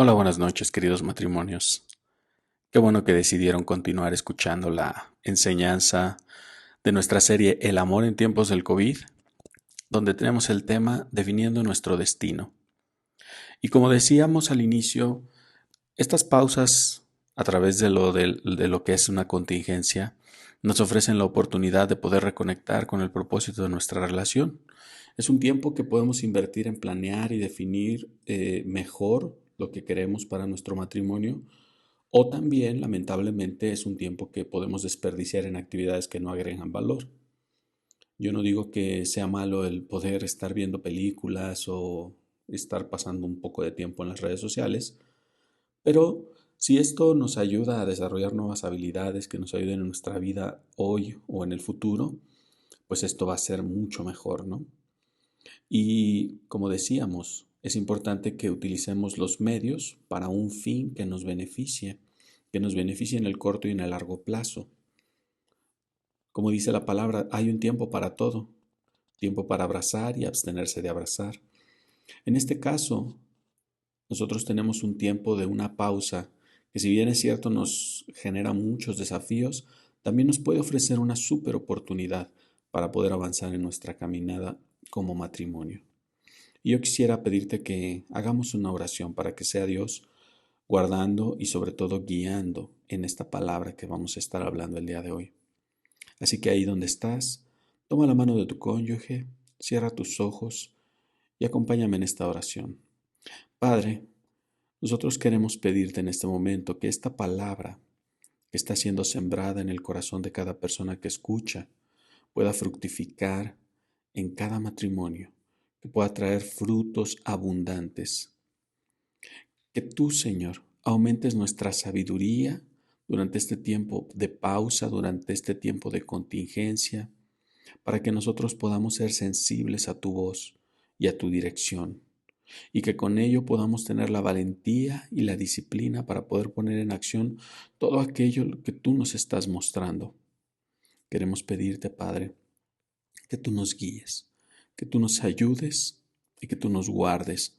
Hola, buenas noches, queridos matrimonios. Qué bueno que decidieron continuar escuchando la enseñanza de nuestra serie El amor en tiempos del COVID, donde tenemos el tema definiendo nuestro destino. Y como decíamos al inicio, estas pausas a través de lo que es una contingencia nos ofrecen la oportunidad de poder reconectar con el propósito de nuestra relación. Es un tiempo que podemos invertir en planear y definir mejor lo que queremos para nuestro matrimonio. O también, lamentablemente, es un tiempo que podemos desperdiciar en actividades que no agregan valor. Yo no digo que sea malo el poder estar viendo películas o estar pasando un poco de tiempo en las redes sociales, pero si esto nos ayuda a desarrollar nuevas habilidades que nos ayuden en nuestra vida hoy o en el futuro, pues esto va a ser mucho mejor, ¿no? Y como decíamos, es importante que utilicemos los medios para un fin que nos beneficie en el corto y en el largo plazo. Como dice la palabra, hay un tiempo para todo, tiempo para abrazar y abstenerse de abrazar. En este caso, nosotros tenemos un tiempo de una pausa que, si bien es cierto nos genera muchos desafíos, también nos puede ofrecer una súper oportunidad para poder avanzar en nuestra caminada como matrimonio. Y yo quisiera pedirte que hagamos una oración para que sea Dios guardando y sobre todo guiando en esta palabra que vamos a estar hablando el día de hoy. Así que ahí donde estás, toma la mano de tu cónyuge, cierra tus ojos y acompáñame en esta oración. Padre, nosotros queremos pedirte en este momento que esta palabra que está siendo sembrada en el corazón de cada persona que escucha pueda fructificar en cada matrimonio, que pueda traer frutos abundantes. Que tú, Señor, aumentes nuestra sabiduría durante este tiempo de pausa, durante este tiempo de contingencia, para que nosotros podamos ser sensibles a tu voz y a tu dirección, y que con ello podamos tener la valentía y la disciplina para poder poner en acción todo aquello que tú nos estás mostrando. Queremos pedirte, Padre, que tú nos guíes, que tú nos ayudes y que tú nos guardes.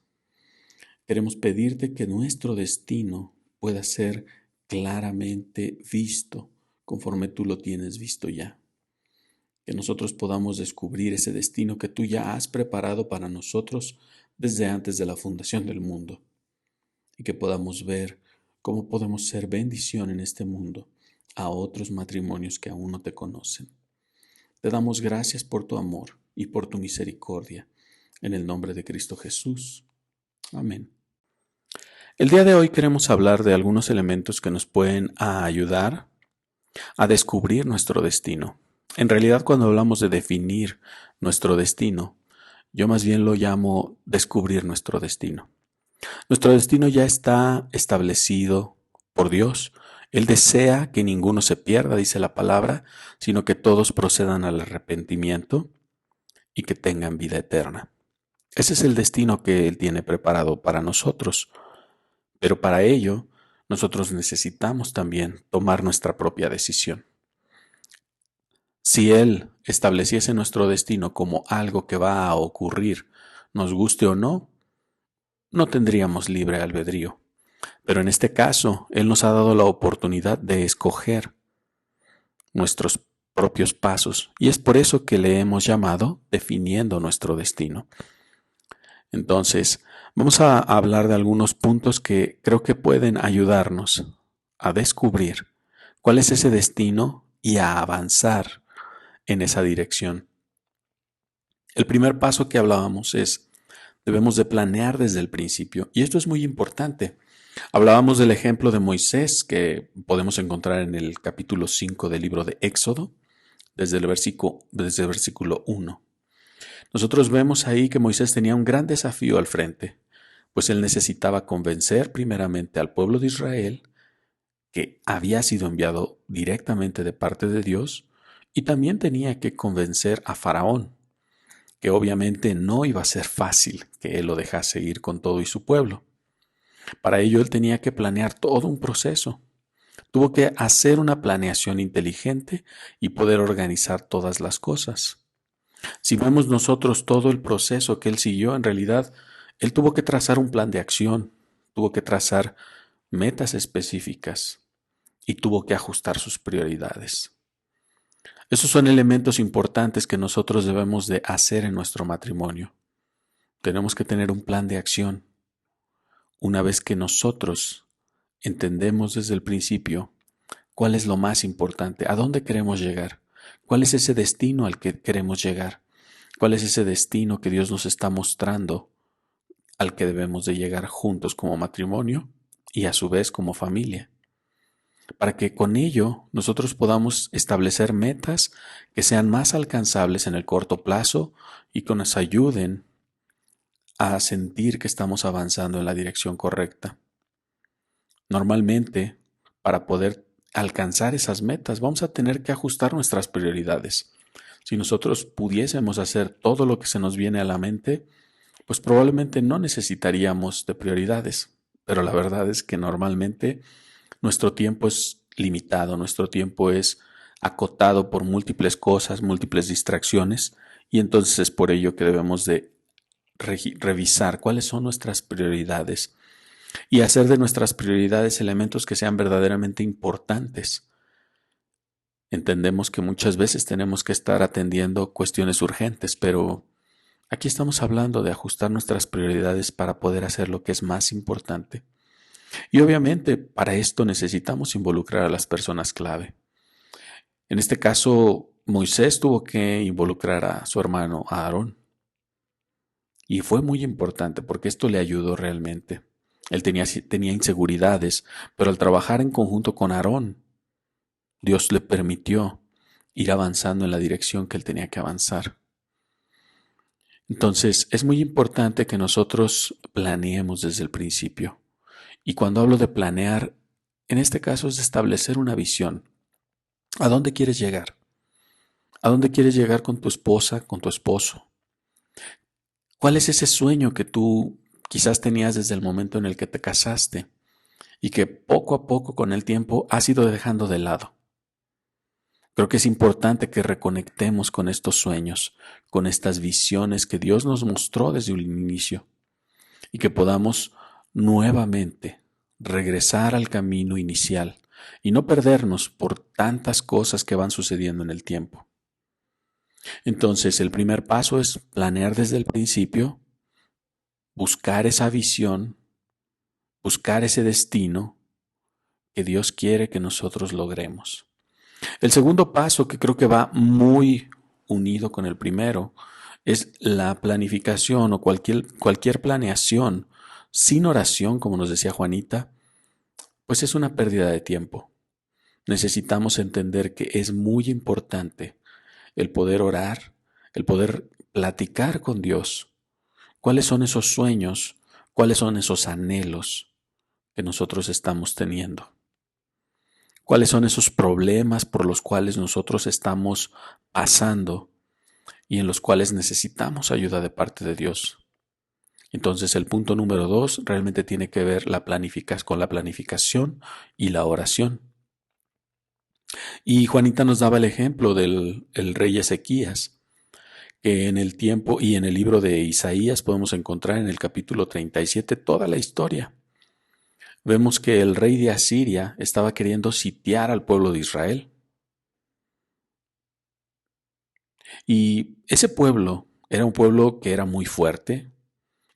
Queremos pedirte que nuestro destino pueda ser claramente visto conforme tú lo tienes visto ya. Que nosotros podamos descubrir ese destino que tú ya has preparado para nosotros desde antes de la fundación del mundo. Y que podamos ver cómo podemos ser bendición en este mundo a otros matrimonios que aún no te conocen. Te damos gracias por tu amor y por tu misericordia. En el nombre de Cristo Jesús. Amén. El día de hoy queremos hablar de algunos elementos que nos pueden ayudar a descubrir nuestro destino. En realidad, cuando hablamos de definir nuestro destino, yo más bien lo llamo descubrir nuestro destino. Nuestro destino ya está establecido por Dios. Él desea que ninguno se pierda, dice la palabra, sino que todos procedan al arrepentimiento y que tengan vida eterna. Ese es el destino que Él tiene preparado para nosotros. Pero para ello, nosotros necesitamos también tomar nuestra propia decisión. Si Él estableciese nuestro destino como algo que va a ocurrir, nos guste o no, no tendríamos libre albedrío. Pero en este caso, Él nos ha dado la oportunidad de escoger nuestros propios pasos, y es por eso que le hemos llamado definiendo nuestro destino. Entonces, vamos a hablar de algunos puntos que creo que pueden ayudarnos a descubrir cuál es ese destino y a avanzar en esa dirección. El primer paso que hablábamos es, debemos de planear desde el principio, y esto es muy importante. Hablábamos del ejemplo de Moisés, que podemos encontrar en el capítulo 5 del libro de Éxodo, desde el versículo 1. Nosotros vemos ahí que Moisés tenía un gran desafío al frente, pues él necesitaba convencer primeramente al pueblo de Israel, que había sido enviado directamente de parte de Dios, y también tenía que convencer a Faraón, que obviamente no iba a ser fácil que él lo dejase ir con todo y su pueblo. Para ello él tenía que planear todo un proceso. Tuvo que hacer una planeación inteligente y poder organizar todas las cosas. Si vemos nosotros todo el proceso que él siguió, en realidad él tuvo que trazar un plan de acción, tuvo que trazar metas específicas y tuvo que ajustar sus prioridades. Esos son elementos importantes que nosotros debemos de hacer en nuestro matrimonio. Tenemos que tener un plan de acción. Una vez que nosotros entendemos desde el principio cuál es lo más importante, a dónde queremos llegar, cuál es ese destino al que queremos llegar, cuál es ese destino que Dios nos está mostrando al que debemos de llegar juntos como matrimonio y a su vez como familia, para que con ello nosotros podamos establecer metas que sean más alcanzables en el corto plazo y que nos ayuden a sentir que estamos avanzando en la dirección correcta. Normalmente, para poder alcanzar esas metas, vamos a tener que ajustar nuestras prioridades. Si nosotros pudiésemos hacer todo lo que se nos viene a la mente, pues probablemente no necesitaríamos de prioridades. Pero la verdad es que normalmente nuestro tiempo es limitado, nuestro tiempo es acotado por múltiples cosas, múltiples distracciones, y entonces es por ello que debemos de revisar cuáles son nuestras prioridades y hacer de nuestras prioridades elementos que sean verdaderamente importantes. Entendemos que muchas veces tenemos que estar atendiendo cuestiones urgentes, pero aquí estamos hablando de ajustar nuestras prioridades para poder hacer lo que es más importante. Y obviamente para esto necesitamos involucrar a las personas clave. En este caso, Moisés tuvo que involucrar a su hermano, a Aarón. Y fue muy importante porque esto le ayudó realmente. Él tenía inseguridades, pero al trabajar en conjunto con Aarón, Dios le permitió ir avanzando en la dirección que él tenía que avanzar. Entonces, es muy importante que nosotros planeemos desde el principio. Y cuando hablo de planear, en este caso es de establecer una visión. ¿A dónde quieres llegar? ¿A dónde quieres llegar con tu esposa, con tu esposo? ¿Cuál es ese sueño que tú quizás tenías desde el momento en el que te casaste y que poco a poco con el tiempo has ido dejando de lado? Creo que es importante que reconectemos con estos sueños, con estas visiones que Dios nos mostró desde un inicio y que podamos nuevamente regresar al camino inicial y no perdernos por tantas cosas que van sucediendo en el tiempo. Entonces, el primer paso es planear desde el principio, buscar esa visión, buscar ese destino que Dios quiere que nosotros logremos. El segundo paso, que creo que va muy unido con el primero, es la planificación o cualquier planeación sin oración, como nos decía Juanita, pues es una pérdida de tiempo. Necesitamos entender que es muy importante el poder orar, el poder platicar con Dios. ¿Cuáles son esos sueños? ¿Cuáles son esos anhelos que nosotros estamos teniendo? ¿Cuáles son esos problemas por los cuales nosotros estamos pasando y en los cuales necesitamos ayuda de parte de Dios? Entonces el punto número 2 realmente tiene que ver con la planificación y la oración. Y Juanita nos daba el ejemplo del rey Ezequías, que en el tiempo y en el libro de Isaías podemos encontrar en el capítulo 37 toda la historia. Vemos que el rey de Asiria estaba queriendo sitiar al pueblo de Israel. Y ese pueblo era un pueblo que era muy fuerte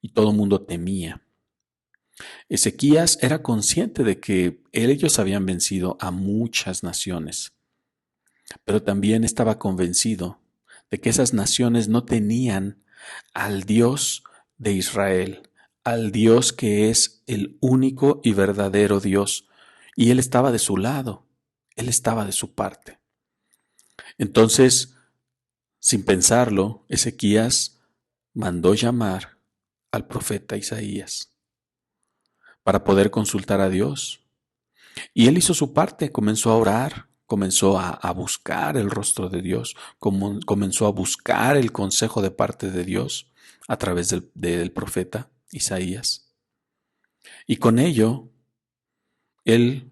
y todo el mundo temía. Ezequías era consciente de que ellos habían vencido a muchas naciones, pero también estaba convencido de que esas naciones no tenían al Dios de Israel, al Dios que es el único y verdadero Dios, y Él estaba de su lado, Él estaba de su parte. Entonces, sin pensarlo, Ezequías mandó llamar al profeta Isaías para poder consultar a Dios. Y él hizo su parte, comenzó a orar, comenzó a buscar el rostro de Dios, comenzó a buscar el consejo de parte de Dios a través del profeta Isaías. Y con ello, él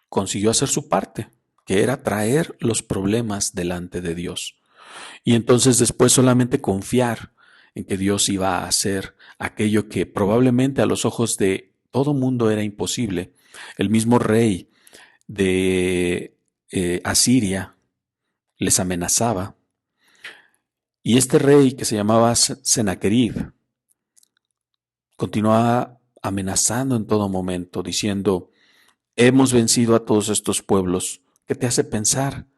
consiguió hacer su parte, que era traer los problemas delante de Dios. Y entonces después solamente confiar en que Dios iba a hacer aquello que probablemente a los ojos de todo mundo era imposible. El mismo rey de Asiria les amenazaba. Y este rey, que se llamaba Sennacherib, continuaba amenazando en todo momento, diciendo: hemos vencido a todos estos pueblos. ¿Qué te hace pensar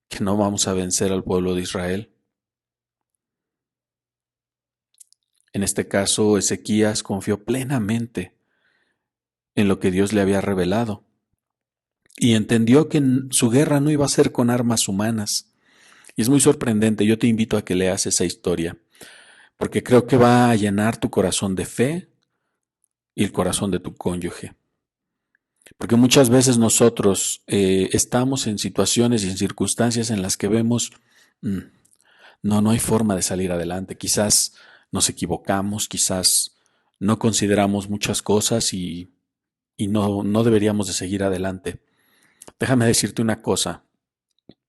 que no vamos a vencer al pueblo de Israel? En este caso, Ezequías confió plenamente en lo que Dios le había revelado y entendió que su guerra no iba a ser con armas humanas. Y es muy sorprendente. Yo te invito a que leas esa historia, porque creo que va a llenar tu corazón de fe y el corazón de tu cónyuge. Porque muchas veces nosotros estamos en situaciones y en circunstancias en las que vemos, no hay forma de salir adelante. Quizás nos equivocamos, quizás no consideramos muchas cosas y no deberíamos de seguir adelante. Déjame decirte una cosa: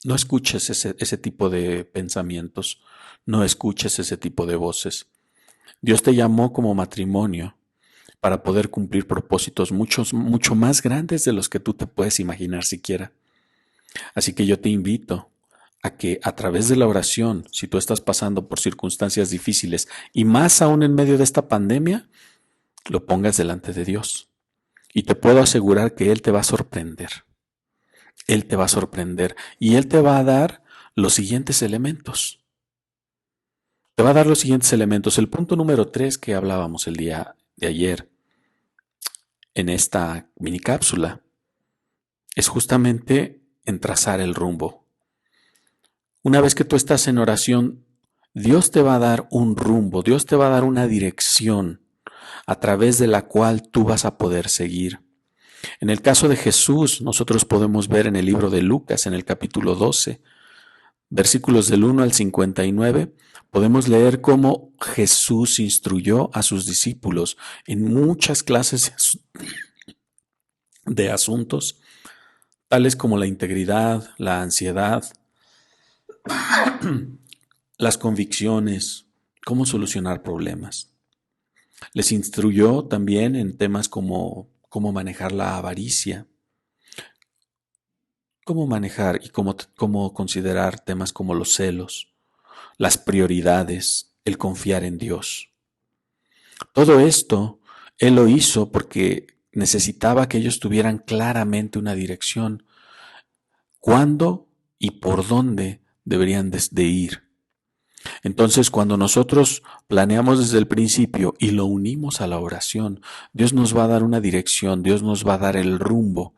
no escuches ese tipo de pensamientos, no escuches ese tipo de voces. Dios te llamó como matrimonio para poder cumplir propósitos mucho más grandes de los que tú te puedes imaginar siquiera. Así que yo te invito a que a través de la oración, si tú estás pasando por circunstancias difíciles y más aún en medio de esta pandemia, lo pongas delante de Dios. Y te puedo asegurar que Él te va a sorprender. Él te va a sorprender y Él te va a dar los siguientes elementos. Te va a dar los siguientes elementos. El punto número 3 que hablábamos el día de ayer en esta mini cápsula es justamente en trazar el rumbo. Una vez que tú estás en oración, Dios te va a dar un rumbo, Dios te va a dar una dirección a través de la cual tú vas a poder seguir. En el caso de Jesús, nosotros podemos ver en el libro de Lucas, en el capítulo 12, versículos del 1 al 59, podemos leer cómo Jesús instruyó a sus discípulos en muchas clases de asuntos, tales como la integridad, la ansiedad, las convicciones, cómo solucionar problemas. Les instruyó también en temas como cómo manejar la avaricia, cómo manejar y cómo considerar temas como los celos, las prioridades, el confiar en Dios. Todo esto Él lo hizo porque necesitaba que ellos tuvieran claramente una dirección, cuándo y por dónde deberían de ir. Entonces, cuando nosotros planeamos desde el principio y lo unimos a la oración, Dios nos va a dar una dirección, Dios nos va a dar el rumbo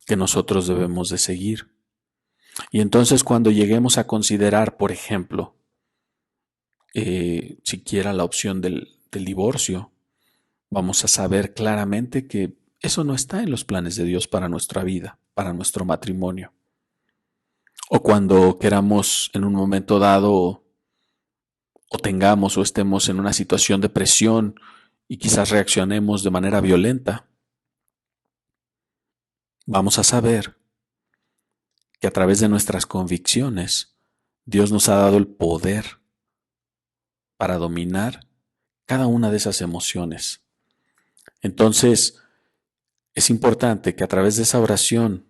que nosotros debemos de seguir. Y entonces cuando lleguemos a considerar, por ejemplo, siquiera la opción del divorcio, vamos a saber claramente que eso no está en los planes de Dios para nuestra vida, para nuestro matrimonio. O cuando queramos en un momento dado o tengamos o estemos en una situación de presión y quizás reaccionemos de manera violenta, vamos a saber que a través de nuestras convicciones Dios nos ha dado el poder para dominar cada una de esas emociones. Entonces, es importante que a través de esa oración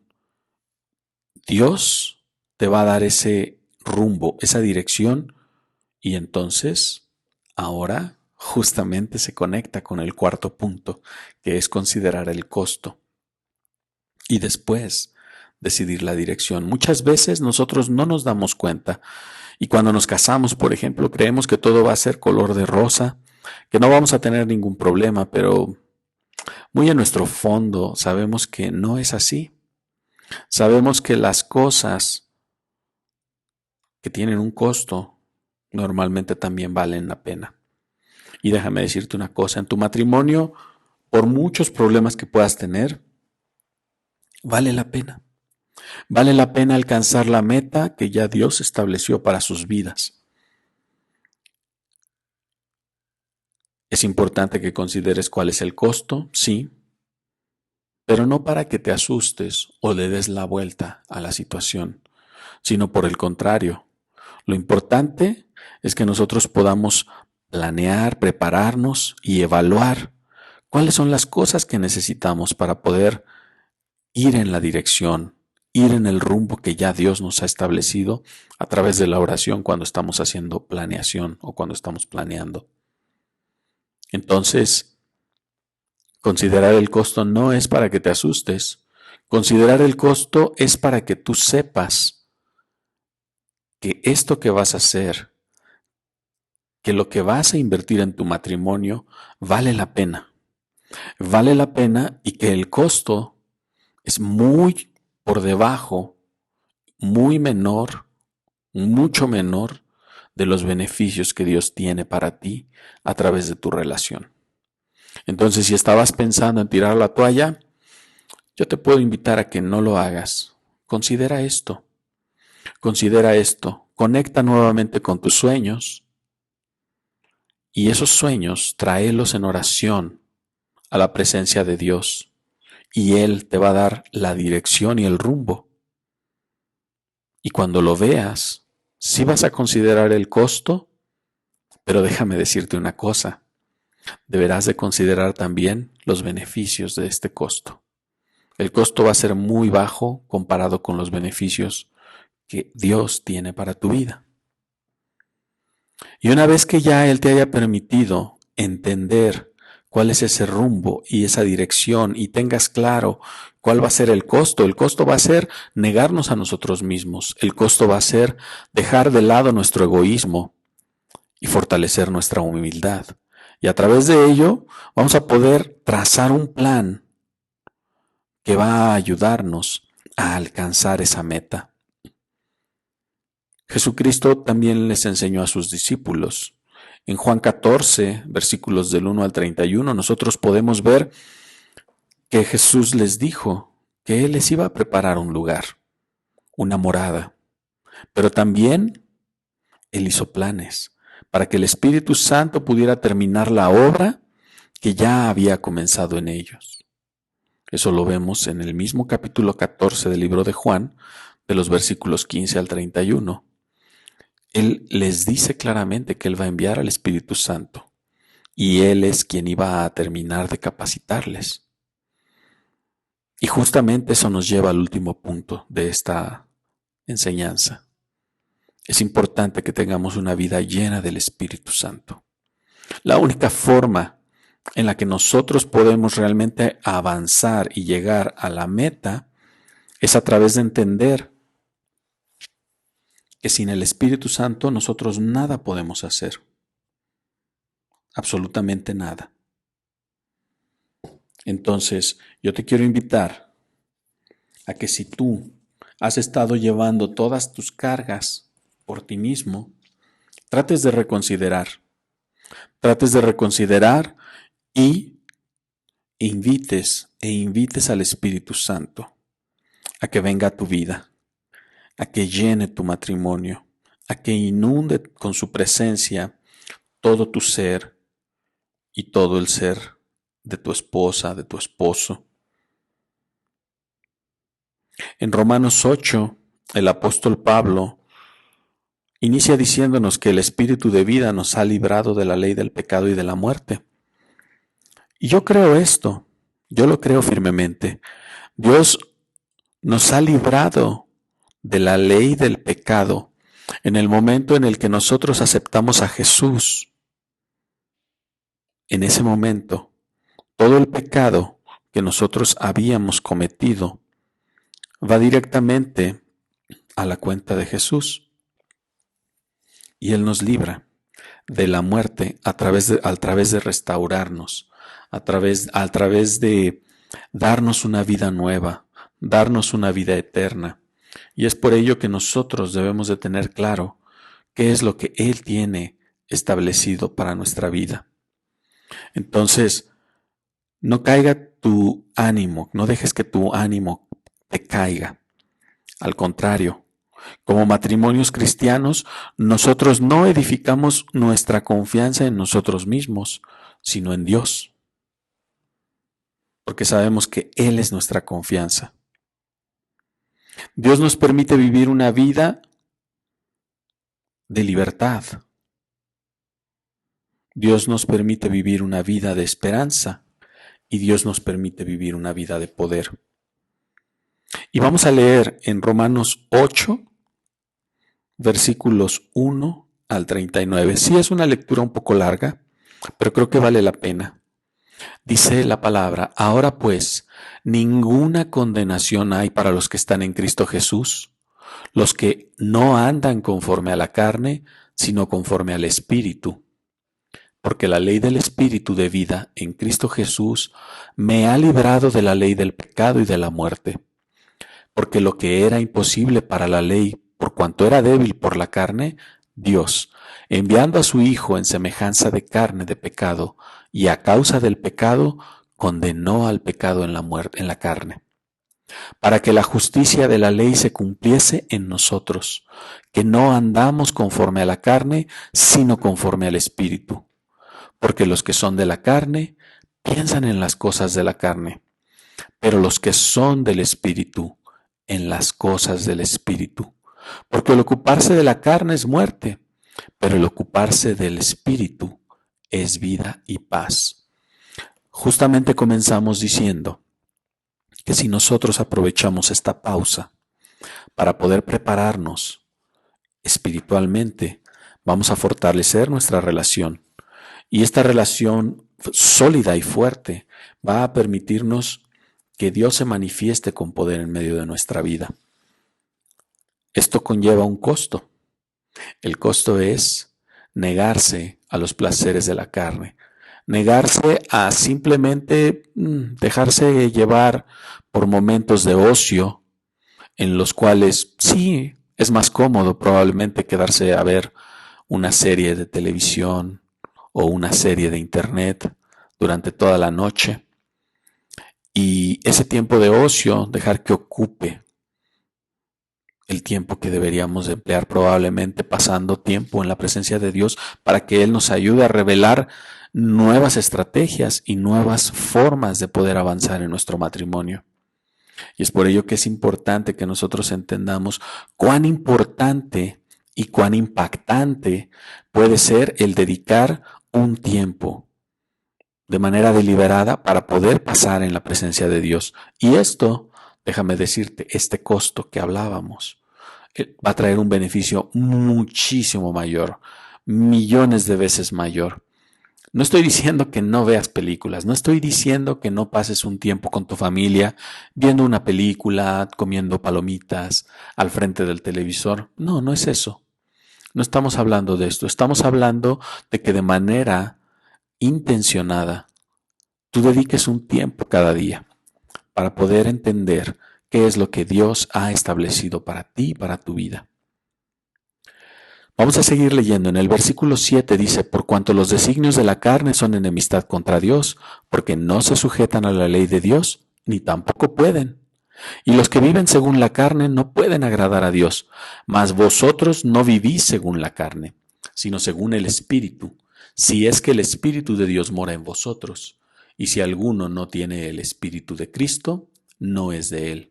Dios te va a dar ese rumbo, esa dirección, y entonces ahora justamente se conecta con el cuarto punto, que es considerar el costo y después decidir la dirección. Muchas veces nosotros no nos damos cuenta y cuando nos casamos, por ejemplo, creemos que todo va a ser color de rosa, que no vamos a tener ningún problema, pero muy en nuestro fondo sabemos que no es así. Sabemos que las cosas que tienen un costo normalmente también valen la pena. Y déjame decirte una cosa, en tu matrimonio, por muchos problemas que puedas tener, vale la pena. Vale la pena alcanzar la meta que ya Dios estableció para sus vidas. Es importante que consideres cuál es el costo, sí, pero no para que te asustes o le des la vuelta a la situación, sino por el contrario. Lo importante es que nosotros podamos planear, prepararnos y evaluar ¿Cuáles son las cosas que necesitamos para poder ir en la dirección, ir en el rumbo que ya Dios nos ha establecido a través de la oración cuando estamos haciendo planeación o cuando estamos planeando? Entonces, considerar el costo no es para que te asustes. Considerar el costo es para que tú sepas que esto que vas a hacer, que lo que vas a invertir en tu matrimonio vale la pena. Vale la pena y que el costo es muy por debajo, muy menor, mucho menor de los beneficios que Dios tiene para ti a través de tu relación. Entonces, si estabas pensando en tirar la toalla, yo te puedo invitar a que no lo hagas. Considera esto. Considera esto. Conecta nuevamente con tus sueños y esos sueños tráelos en oración a la presencia de Dios y Él te va a dar la dirección y el rumbo. Y cuando lo veas, sí vas a considerar el costo, pero déjame decirte una cosa. Deberás de considerar también los beneficios de este costo. El costo va a ser muy bajo comparado con los beneficios que Dios tiene para tu vida. Y una vez que ya Él te haya permitido entender cuál es ese rumbo y esa dirección y tengas claro cuál va a ser el costo va a ser negarnos a nosotros mismos, el costo va a ser dejar de lado nuestro egoísmo y fortalecer nuestra humildad. Y a través de ello vamos a poder trazar un plan que va a ayudarnos a alcanzar esa meta. Jesucristo también les enseñó a sus discípulos. En Juan 14, versículos del 1 al 31, nosotros podemos ver que Jesús les dijo que Él les iba a preparar un lugar, una morada, pero también Él hizo planes para que el Espíritu Santo pudiera terminar la obra que ya había comenzado en ellos. Eso lo vemos en el mismo capítulo 14 del libro de Juan, de los versículos 15 al 31. Él les dice claramente que Él va a enviar al Espíritu Santo y Él es quien iba a terminar de capacitarles. Y justamente eso nos lleva al último punto de esta enseñanza. Es importante que tengamos una vida llena del Espíritu Santo. La única forma en la que nosotros podemos realmente avanzar y llegar a la meta es a través de entender que sin el Espíritu Santo nosotros nada podemos hacer. Absolutamente nada. Entonces, yo te quiero invitar a que si tú has estado llevando todas tus cargas por ti mismo, trates de reconsiderar. Trates de reconsiderar y invites al Espíritu Santo a que venga a tu vida, a que llene tu matrimonio, a que inunde con su presencia todo tu ser y todo el ser de tu esposa, de tu esposo. En Romanos 8, el apóstol Pablo inicia diciéndonos que el Espíritu de vida nos ha librado de la ley del pecado y de la muerte. Y yo creo esto, yo lo creo firmemente. Dios nos ha librado de la ley del pecado en el momento en el que nosotros aceptamos a Jesús. En ese momento, todo el pecado que nosotros habíamos cometido va directamente a la cuenta de Jesús y Él nos libra de la muerte a través de restaurarnos, a través de darnos una vida nueva, darnos una vida eterna. Y es por ello que nosotros debemos de tener claro qué es lo que Él tiene establecido para nuestra vida. Entonces, no caiga tu ánimo, no dejes que tu ánimo te caiga. Al contrario, como matrimonios cristianos, nosotros no edificamos nuestra confianza en nosotros mismos, sino en Dios, porque sabemos que Él es nuestra confianza. Dios nos permite vivir una vida de libertad. Dios nos permite vivir una vida de esperanza, y Dios nos permite vivir una vida de poder. Y vamos a leer en Romanos 8, versículos 1 al 39. Sí, es una lectura un poco larga, pero creo que vale la pena. Dice la palabra: ahora pues, ninguna condenación hay para los que están en Cristo Jesús, los que no andan conforme a la carne, sino conforme al Espíritu. Porque la ley del Espíritu de vida en Cristo Jesús me ha librado de la ley del pecado y de la muerte. Porque lo que era imposible para la ley, por cuanto era débil por la carne, Dios, enviando a su Hijo en semejanza de carne de pecado, y a causa del pecado, condenó al pecado en la muerte, en la carne, para que la justicia de la ley se cumpliese en nosotros, que no andamos conforme a la carne, sino conforme al Espíritu. Porque los que son de la carne piensan en las cosas de la carne, pero los que son del Espíritu, en las cosas del Espíritu. Porque el ocuparse de la carne es muerte, pero el ocuparse del Espíritu es vida y paz. Justamente comenzamos diciendo que si nosotros aprovechamos esta pausa para poder prepararnos espiritualmente, vamos a fortalecer nuestra relación. Y esta relación sólida y fuerte va a permitirnos que Dios se manifieste con poder en medio de nuestra vida. Esto conlleva un costo. El costo es negarse a los placeres de la carne, negarse a simplemente dejarse llevar por momentos de ocio en los cuales sí, es más cómodo probablemente quedarse a ver una serie de televisión o una serie de internet durante toda la noche, y ese tiempo de ocio dejar que ocupe el tiempo que deberíamos emplear probablemente pasando tiempo en la presencia de Dios para que Él nos ayude a revelar nuevas estrategias y nuevas formas de poder avanzar en nuestro matrimonio. Y es por ello que es importante que nosotros entendamos cuán importante y cuán impactante puede ser el dedicar un tiempo de manera deliberada para poder pasar en la presencia de Dios. Y esto, déjame decirte, este costo que hablábamos, va a traer un beneficio muchísimo mayor, millones de veces mayor. No estoy diciendo que no veas películas, no estoy diciendo que no pases un tiempo con tu familia viendo una película, comiendo palomitas al frente del televisor. No, no es eso. No estamos hablando de esto. Estamos hablando de que de manera intencionada tú dediques un tiempo cada día para poder entender qué es lo que Dios ha establecido para ti y para tu vida. Vamos a seguir leyendo. En el versículo 7 dice: por cuanto los designios de la carne son enemistad contra Dios, porque no se sujetan a la ley de Dios, ni tampoco pueden. Y los que viven según la carne no pueden agradar a Dios. Mas vosotros no vivís según la carne, sino según el Espíritu, si es que el Espíritu de Dios mora en vosotros. Y si alguno no tiene el Espíritu de Cristo, no es de él.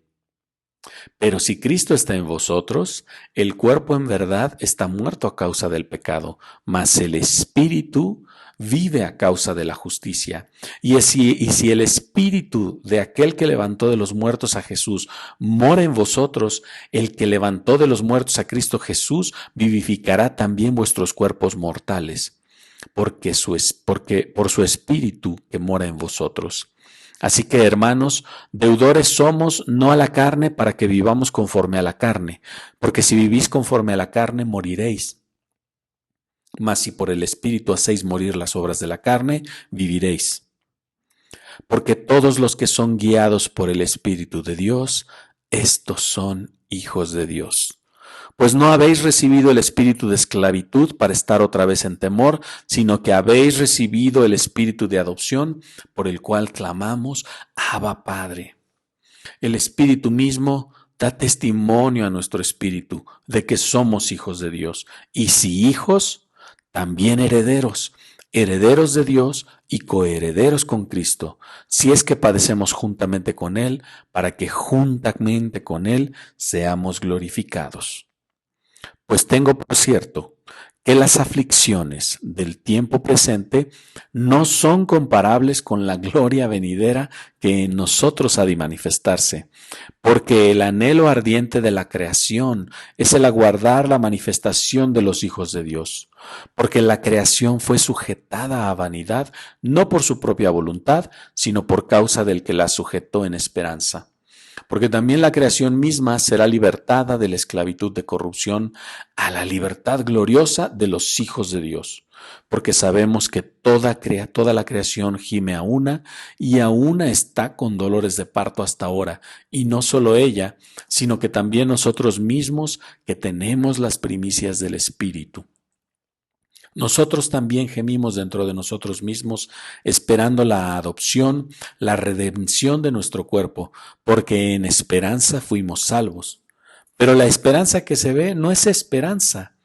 Pero si Cristo está en vosotros, el cuerpo en verdad está muerto a causa del pecado, mas el Espíritu vive a causa de la justicia. Y si el Espíritu de aquel que levantó de los muertos a Jesús mora en vosotros, el que levantó de los muertos a Cristo Jesús vivificará también vuestros cuerpos mortales, porque por su Espíritu que mora en vosotros. Así que, hermanos, deudores somos no a la carne para que vivamos conforme a la carne, porque si vivís conforme a la carne, moriréis. Mas si por el Espíritu hacéis morir las obras de la carne, viviréis. Porque todos los que son guiados por el Espíritu de Dios, estos son hijos de Dios. Pues no habéis recibido el espíritu de esclavitud para estar otra vez en temor, sino que habéis recibido el espíritu de adopción, por el cual clamamos: Abba, Padre. El Espíritu mismo da testimonio a nuestro espíritu de que somos hijos de Dios. Y si hijos, también herederos, herederos de Dios y coherederos con Cristo, si es que padecemos juntamente con Él, para que juntamente con Él seamos glorificados. Pues tengo por cierto que las aflicciones del tiempo presente no son comparables con la gloria venidera que en nosotros ha de manifestarse, porque el anhelo ardiente de la creación es el aguardar la manifestación de los hijos de Dios, porque la creación fue sujetada a vanidad, no por su propia voluntad, sino por causa del que la sujetó en esperanza. Porque también la creación misma será libertada de la esclavitud de corrupción a la libertad gloriosa de los hijos de Dios. Porque sabemos que toda la creación gime a una y a una está con dolores de parto hasta ahora. Y no solo ella, sino que también nosotros mismos que tenemos las primicias del Espíritu. Nosotros también gemimos dentro de nosotros mismos, esperando la adopción, la redención de nuestro cuerpo, porque en esperanza fuimos salvos. Pero la esperanza que se ve no es esperanza,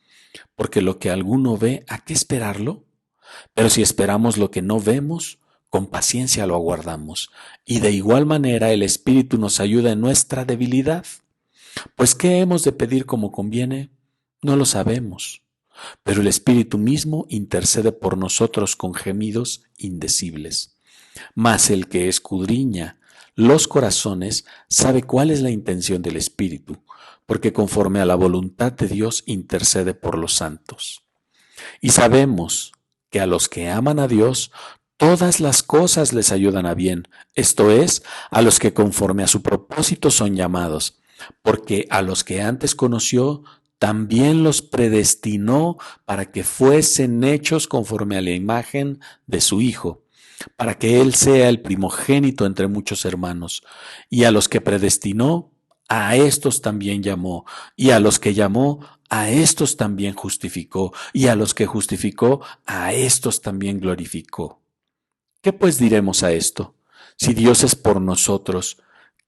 porque lo que alguno ve, ¿a qué esperarlo? Pero si esperamos lo que no vemos, con paciencia lo aguardamos. Y de igual manera el Espíritu nos ayuda en nuestra debilidad. Pues ¿qué hemos de pedir como conviene? No lo sabemos, pero el Espíritu mismo intercede por nosotros con gemidos indecibles. Mas el que escudriña los corazones sabe cuál es la intención del Espíritu, porque conforme a la voluntad de Dios intercede por los santos. Y sabemos que a los que aman a Dios, todas las cosas les ayudan a bien, esto es, a los que conforme a su propósito son llamados, porque a los que antes conoció, también los predestinó para que fuesen hechos conforme a la imagen de su Hijo, para que Él sea el primogénito entre muchos hermanos. Y a los que predestinó, a estos también llamó, y a los que llamó, a estos también justificó, y a los que justificó, a estos también glorificó. ¿Qué pues diremos a esto? Si Dios es por nosotros,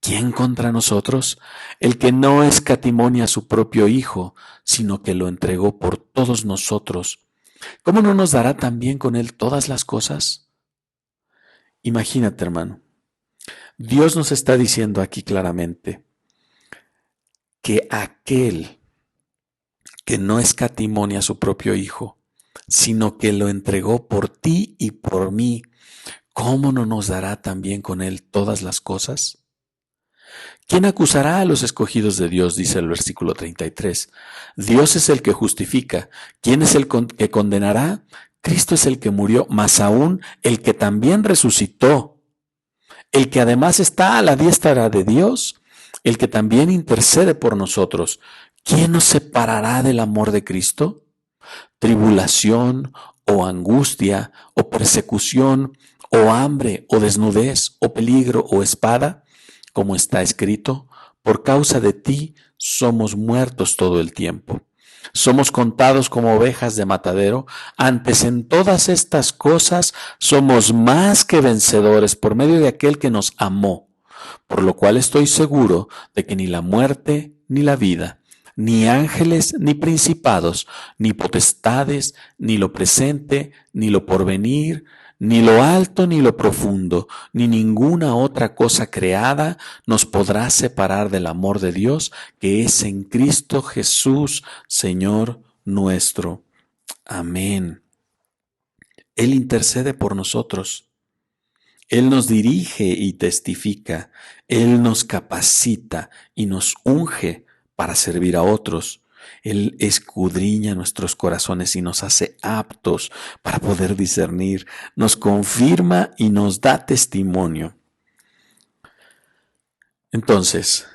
¿quién contra nosotros? El que no escatimó a su propio Hijo, sino que lo entregó por todos nosotros, ¿cómo no nos dará también con Él todas las cosas? Imagínate, hermano, Dios nos está diciendo aquí claramente que aquel que no escatimó a su propio Hijo, sino que lo entregó por ti y por mí, ¿cómo no nos dará también con Él todas las cosas? ¿Quién acusará a los escogidos de Dios? Dice el versículo 33. Dios es el que justifica. ¿Quién es el que condenará? Cristo es el que murió, más aún el que también resucitó, el que además está a la diestra de Dios, el que también intercede por nosotros. ¿Quién nos separará del amor de Cristo? ¿Tribulación o angustia o persecución o hambre o desnudez o peligro o espada? Como está escrito, por causa de ti somos muertos todo el tiempo. Somos contados como ovejas de matadero, antes en todas estas cosas somos más que vencedores por medio de aquel que nos amó, por lo cual estoy seguro de que ni la muerte ni la vida, ni ángeles ni principados, ni potestades, ni lo presente, ni lo porvenir, ni lo alto ni lo profundo, ni ninguna otra cosa creada nos podrá separar del amor de Dios que es en Cristo Jesús, Señor nuestro. Amén. Él intercede por nosotros. Él nos dirige y testifica. Él nos capacita y nos unge para servir a otros. Él escudriña nuestros corazones y nos hace aptos para poder discernir. Nos confirma y nos da testimonio. Entonces,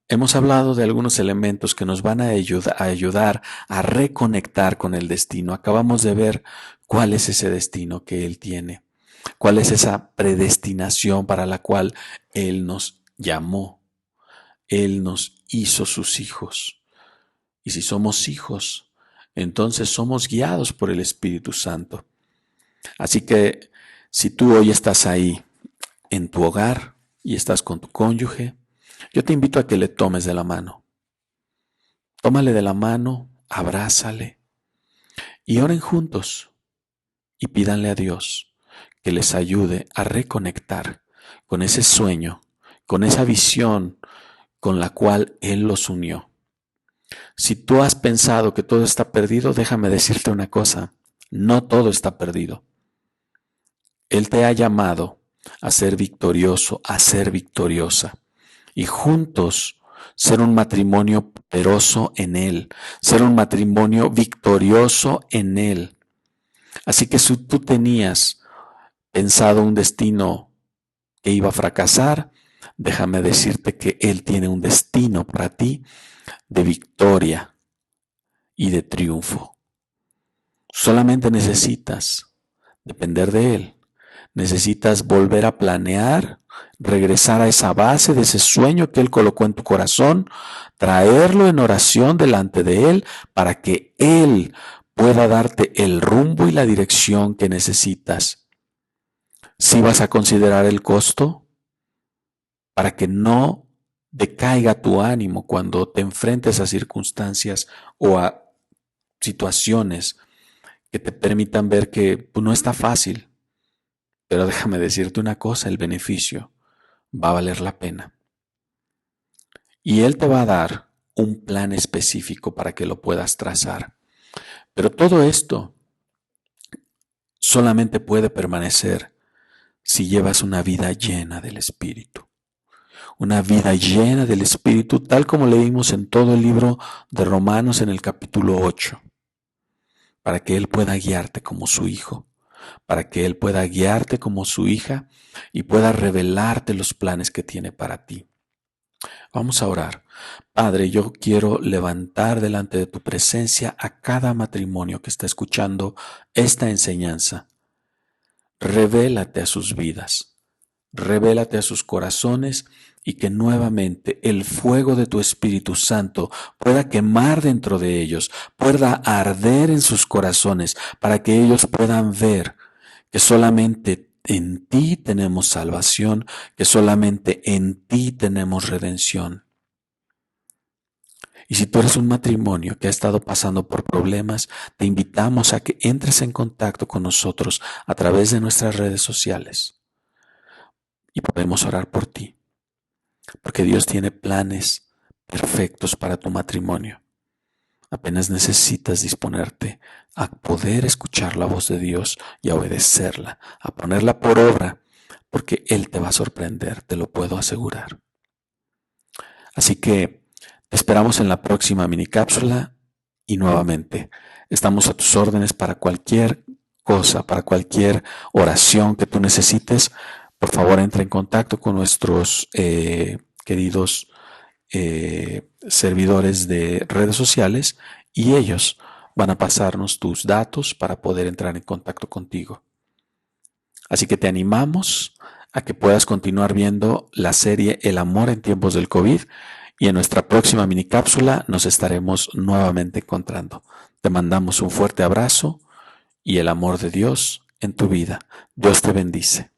hemos hablado de algunos elementos que nos van a ayudar a reconectar con el destino. Acabamos de ver cuál es ese destino que Él tiene. ¿Cuál es esa predestinación para la cual Él nos llamó? Él nos hizo sus hijos. Y si somos hijos, entonces somos guiados por el Espíritu Santo. Así que si tú hoy estás ahí en tu hogar y estás con tu cónyuge, yo te invito a que le tomes de la mano. Tómale de la mano, abrázale y oren juntos y pídanle a Dios que les ayude a reconectar con ese sueño, con esa visión con la cual Él los unió. Si tú has pensado que todo está perdido, déjame decirte una cosa, no todo está perdido. Él te ha llamado a ser victorioso, a ser victoriosa, y juntos ser un matrimonio poderoso en Él, ser un matrimonio victorioso en Él. Así que si tú tenías pensado un destino que iba a fracasar, déjame decirte que Él tiene un destino para ti de victoria y de triunfo. Solamente necesitas depender de Él. Necesitas volver a planear, regresar a esa base de ese sueño que Él colocó en tu corazón, traerlo en oración delante de Él para que Él pueda darte el rumbo y la dirección que necesitas. Si vas a considerar el costo para que no decaiga tu ánimo cuando te enfrentes a circunstancias o a situaciones que te permitan ver que no está fácil. Pero déjame decirte una cosa, el beneficio va a valer la pena. Y Él te va a dar un plan específico para que lo puedas trazar. Pero todo esto solamente puede permanecer si llevas una vida llena del Espíritu. Una vida llena del Espíritu, tal como leímos en todo el libro de Romanos en el capítulo 8, para que Él pueda guiarte como su hijo, para que Él pueda guiarte como su hija y pueda revelarte los planes que tiene para ti. Vamos a orar. Padre, yo quiero levantar delante de tu presencia a cada matrimonio que está escuchando esta enseñanza. Revélate a sus vidas, revélate a sus corazones y que nuevamente el fuego de tu Espíritu Santo pueda quemar dentro de ellos, pueda arder en sus corazones para que ellos puedan ver que solamente en ti tenemos salvación, que solamente en ti tenemos redención. Y si tú eres un matrimonio que ha estado pasando por problemas, te invitamos a que entres en contacto con nosotros a través de nuestras redes sociales. Y podemos orar por ti, porque Dios tiene planes perfectos para tu matrimonio. Apenas necesitas disponerte a poder escuchar la voz de Dios y a obedecerla, a ponerla por obra, porque Él te va a sorprender, te lo puedo asegurar. Así que te esperamos en la próxima mini cápsula y nuevamente estamos a tus órdenes para cualquier cosa, para cualquier oración que tú necesites. Por favor, entra en contacto con nuestros queridos servidores de redes sociales y ellos van a pasarnos tus datos para poder entrar en contacto contigo. Así que te animamos a que puedas continuar viendo la serie El amor en tiempos del COVID y en nuestra próxima mini cápsula nos estaremos nuevamente encontrando. Te mandamos un fuerte abrazo y el amor de Dios en tu vida. Dios te bendice.